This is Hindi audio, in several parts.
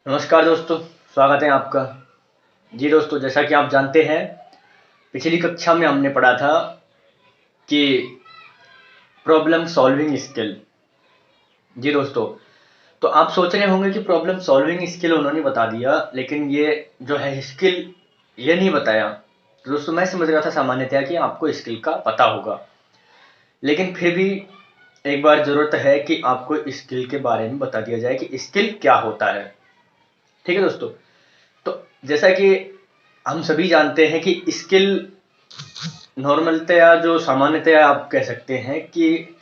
नमस्कार दोस्तों, स्वागत है आपका। जी दोस्तों, जैसा कि आप जानते हैं, पिछली कक्षा में हमने पढ़ा था कि प्रॉब्लम सॉल्विंग स्किल। जी दोस्तों, तो आप सोच रहे होंगे कि प्रॉब्लम सॉल्विंग स्किल उन्होंने बता दिया, लेकिन ये जो है स्किल ये नहीं बताया। तो दोस्तों, मैं समझ रहा था सामान्यतया कि आपको स्किल का पता होगा, लेकिन फिर भी एक बार ज़रूरत है कि आपको स्किल के बारे में बता दिया जाए कि स्किल क्या होता है। ठीक है दोस्तों, तो जैसा कि हम सभी जानते हैं कि स्किल नॉर्मलतया जो सामान्यतया आप कह सकते हैं कि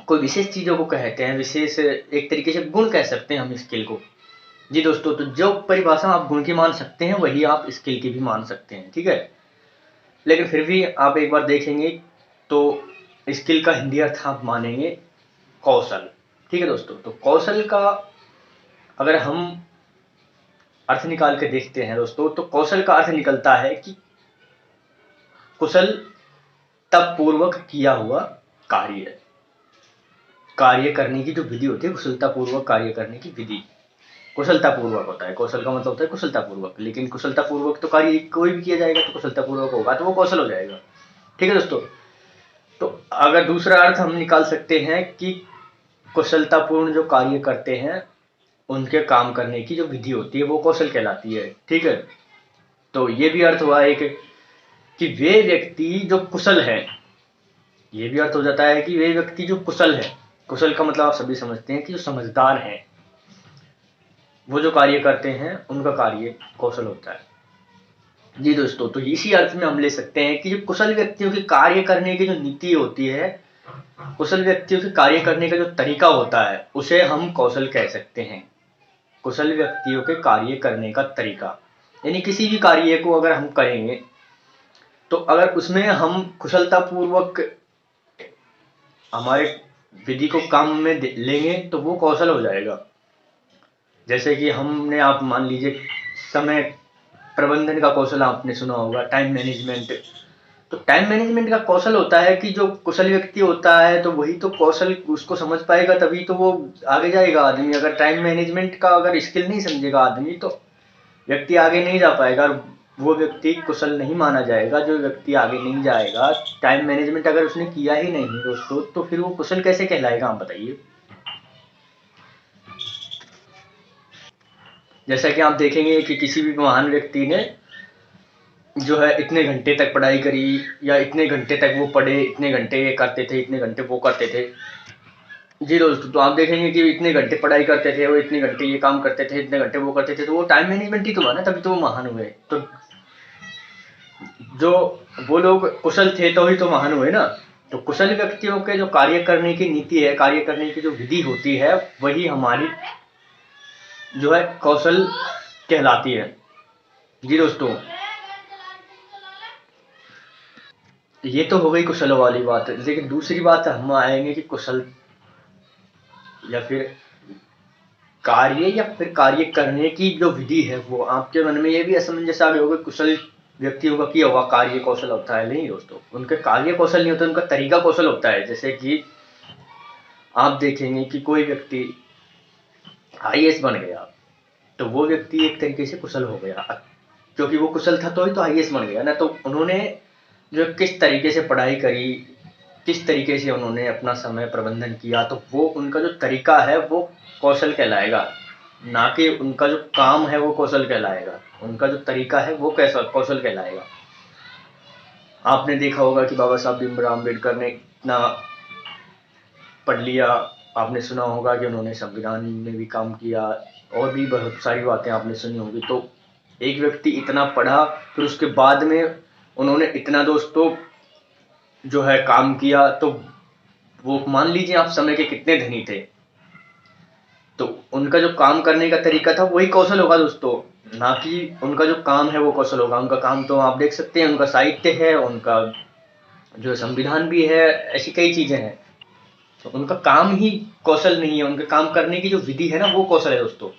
कोई विशेष चीज़ों को कहते हैं, विशेष एक तरीके से गुण कह सकते हैं हम स्किल को। जी दोस्तों, तो जो परिभाषा आप गुण की मान सकते हैं वही आप स्किल की भी मान सकते हैं, ठीक है। लेकिन फिर भी आप एक बार देखेंगे तो स्किल का हिंदी अर्थ आप मानेंगे कौशल। ठीक है दोस्तों, तो कौशल का अगर हम अर्थ निकाल के देखते हैं दोस्तों, तो कौशल का अर्थ निकलता है कि कुशल तब पूर्वक किया हुआ कार्य। कार्य करने की जो विधि होती है, कुशलतापूर्वक कार्य करने की विधि कुशलतापूर्वक होता है। कौशल का मतलब होता है कुशलतापूर्वक, लेकिन कुशलतापूर्वक तो कार्य कोई भी किया जाएगा तो कुशलतापूर्वक होगा तो वो कौशल हो जाएगा। ठीक है दोस्तों, तो अगर दूसरा अर्थ हम निकाल सकते हैं कि कुशलतापूर्ण जो कार्य करते हैं उनके काम करने की जो विधि होती है वो कौशल कहलाती है। ठीक है, तो ये भी अर्थ हुआ एक कि वे व्यक्ति जो कुशल है। ये भी अर्थ हो जाता है कि वे व्यक्ति जो कुशल है। कुशल का मतलब आप सभी समझते हैं कि जो समझदार हैं, वो जो कार्य करते हैं उनका कार्य कौशल होता है। जी दोस्तों, तो इसी अर्थ में हम ले सकते हैं कि जो कुशल व्यक्तियों की कार्य करने की जो नीति होती है, कुशल व्यक्तियों के कार्य करने का जो तरीका होता है उसे हम कौशल कह सकते हैं। कुशल व्यक्तियों के कार्य करने का तरीका, यानी किसी भी कार्य को अगर हम करेंगे तो अगर उसमें हम कुशलतापूर्वक हमारे विधि को काम में लेंगे तो वो कौशल हो जाएगा। जैसे कि हमने आप मान लीजिए समय प्रबंधन का कौशल आपने सुना होगा, टाइम मैनेजमेंट। तो टाइम मैनेजमेंट का कौशल होता है कि जो कुशल व्यक्ति होता है तो वही तो कौशल उसको समझ पाएगा, तभी तो वो आगे जाएगा आदमी। अगर टाइम मैनेजमेंट का अगर स्किल नहीं समझेगा आदमी तो व्यक्ति आगे नहीं जा पाएगा, और वो व्यक्ति कुशल नहीं माना जाएगा। जो व्यक्ति आगे नहीं जाएगा, टाइम मैनेजमेंट अगर उसने किया ही नहीं दोस्तों, तो फिर वो कुशल कैसे कहलाएगा, आप बताइए। जैसा कि आप देखेंगे कि किसी भी महान व्यक्ति ने जो है इतने घंटे तक पढ़ाई करी, या इतने घंटे तक वो पढ़े, इतने घंटे ये करते थे, इतने घंटे वो करते थे। जी दोस्तों, तो आप देखेंगे कि इतने घंटे पढ़ाई करते थे, वो इतने घंटे ये काम करते थे, इतने घंटे वो करते थे, तो वो टाइम मैनेजमेंट ही तो हुआ ना, तभी तो वो महान हुए। तो जो वो लोग कुशल थे तो ही तो महान हुए ना। तो कुशल व्यक्तियों के जो कार्य करने की नीति है, कार्य करने की जो विधि होती है, वही हमारी जो है कौशल कहलाती है। जी दोस्तों, ये तो हो गई कुशल वाली बात, लेकिन दूसरी बात हम आएंगे कि कुशल या फिर कार्य या फिर कार्य करने की जो विधि है, वो आपके मन में ये भी असमंजस आ गया होगा। कुशल व्यक्तियों का किया हुआ कार्य कौशल होता है, नहीं दोस्तों, उनके कार्य कौशल नहीं होता, उनका तरीका कौशल होता है। जैसे कि आप देखेंगे कि कोई व्यक्ति आईएएस बन गया तो वो व्यक्ति एक तरीके से कुशल हो गया, क्योंकि वो कुशल था तो ही तो आईएएस बन गया ना। तो उन्होंने जो किस तरीके से पढ़ाई करी, किस तरीके से उन्होंने अपना समय प्रबंधन किया, तो वो उनका जो तरीका है वो कौशल कहलाएगा, ना कि उनका जो काम है वो कौशल कहलाएगा। उनका जो तरीका है वो कैसा कौशल कहलाएगा। आपने देखा होगा कि बाबा साहब भीमराव अम्बेडकर ने इतना पढ़ लिया, आपने सुना होगा कि उन्होंने संविधान में भी काम किया, और भी बहुत सारी बातें आपने सुनी होंगी। तो एक व्यक्ति इतना पढ़ा, फिर उसके बाद में उन्होंने इतना दोस्तों जो है काम किया, तो वो मान लीजिए आप समय के कितने धनी थे, तो उनका जो काम करने का तरीका था वही कौशल होगा दोस्तों, ना कि उनका जो काम है वो कौशल होगा। उनका काम तो आप देख सकते हैं, उनका साहित्य है, उनका जो संविधान भी है, ऐसी कई चीजें हैं। तो उनका काम ही कौशल नहीं है, उनके काम करने की जो विधि है ना वो कौशल है दोस्तों।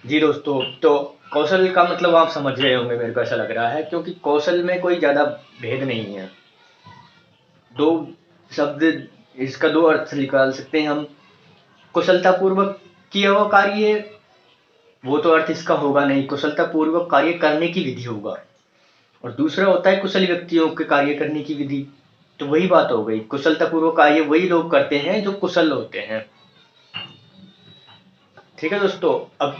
जी दोस्तों, तो कौशल का मतलब आप समझ गए होंगे, मेरे को ऐसा लग रहा है, क्योंकि कौशल में कोई ज्यादा भेद नहीं है। दो शब्द, इसका दो अर्थ निकाल सकते हैं हम। कुशलतापूर्वक किया हुआ कार्य है, वो तो अर्थ इसका होगा नहीं, कुशलतापूर्वक कार्य करने की विधि होगा। और दूसरा होता है कुशल व्यक्तियों के कार्य करने की विधि। तो वही बात हो गई, कुशलतापूर्वक कार्य वही लोग करते हैं जो कुशल होते हैं। ठीक है दोस्तों, अब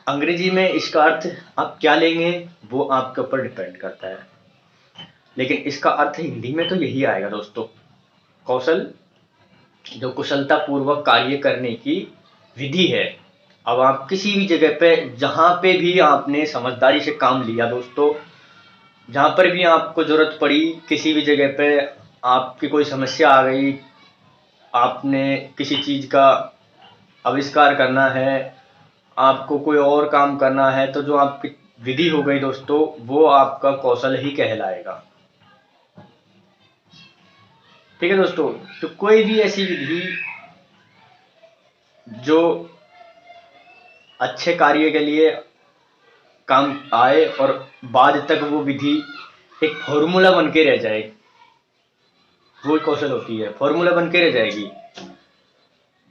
अंग्रेजी में इसका अर्थ आप क्या लेंगे वो आपके ऊपर डिपेंड करता है, लेकिन इसका अर्थ हिंदी में तो यही आएगा दोस्तों, कौशल जो कुशलतापूर्वक कार्य करने की विधि है। अब आप किसी भी जगह पे जहां पे भी आपने समझदारी से काम लिया दोस्तों, जहां पर भी आपको जरूरत पड़ी, किसी भी जगह पे आपकी कोई समस्या आ गई, आपने किसी चीज का आविष्कार करना है, आपको कोई और काम करना है, तो जो आपकी विधि हो गई दोस्तों, वो आपका कौशल ही कहलाएगा। ठीक है दोस्तों, तो कोई भी ऐसी विधि जो अच्छे कार्य के लिए काम आए और बाद तक वो विधि एक फॉर्मूला बन के रह जाए, वो कौशल होती है, फॉर्मूला बन के रह जाएगी।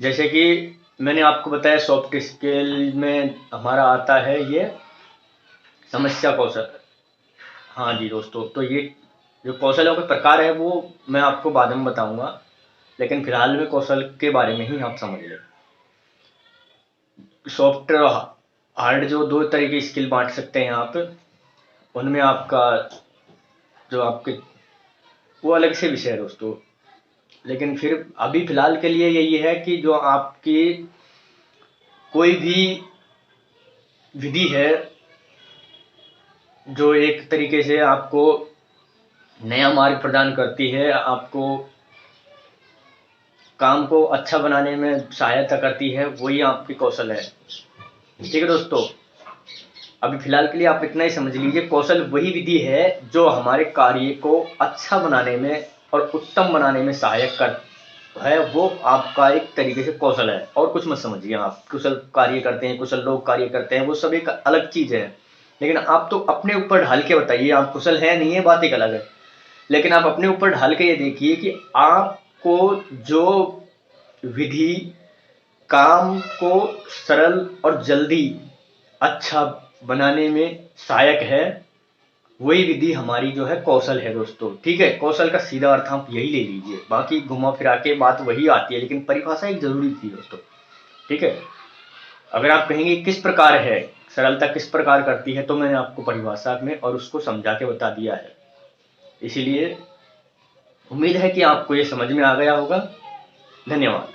जैसे कि मैंने आपको बताया सॉफ्ट स्किल में हमारा आता है ये समस्या कौशल। हाँ जी दोस्तों, तो ये जो कौशलों के प्रकार है वो मैं आपको बाद में बताऊंगा, लेकिन फिलहाल में कौशल के बारे में ही आप समझ लें। सॉफ्ट हार्ड जो दो तरह की स्किल बांट सकते हैं आप, उनमें आपका जो आपके वो अलग से विषय है दोस्तों, लेकिन फिर अभी फिलहाल के लिए यही है कि जो आपकी कोई भी विधि है जो एक तरीके से आपको नया मार्ग प्रदान करती है, आपको काम को अच्छा बनाने में सहायता करती है, वही आपकी कौशल है। ठीक है दोस्तों, अभी फिलहाल के लिए आप इतना ही समझ लीजिए, कौशल वही विधि है जो हमारे कार्य को अच्छा बनाने में और उत्तम बनाने में सहायक कर है, वो आपका एक तरीके से कौशल है। और कुछ मत समझिए, आप कुशल कार्य करते हैं, कुशल लोग कार्य करते हैं, वो सब एक अलग चीज है, लेकिन आप तो अपने ऊपर ढाल के बताइए, आप कुशल है नहीं है बात एक अलग है, लेकिन आप अपने ऊपर ढाल के ये देखिए कि आपको जो विधि काम को सरल और जल्दी अच्छा बनाने में सहायक है, वही विधि हमारी जो है कौशल है दोस्तों। ठीक है, कौशल का सीधा अर्थ आप यही ले लीजिए, बाकी घुमा फिरा के बात वही आती है, लेकिन परिभाषा एक जरूरी थी दोस्तों। ठीक है, अगर आप कहेंगे किस प्रकार है, सरलता किस प्रकार करती है, तो मैंने आपको परिभाषा में और उसको समझा के बता दिया है। इसीलिए उम्मीद है कि आपको ये समझ में आ गया होगा। धन्यवाद।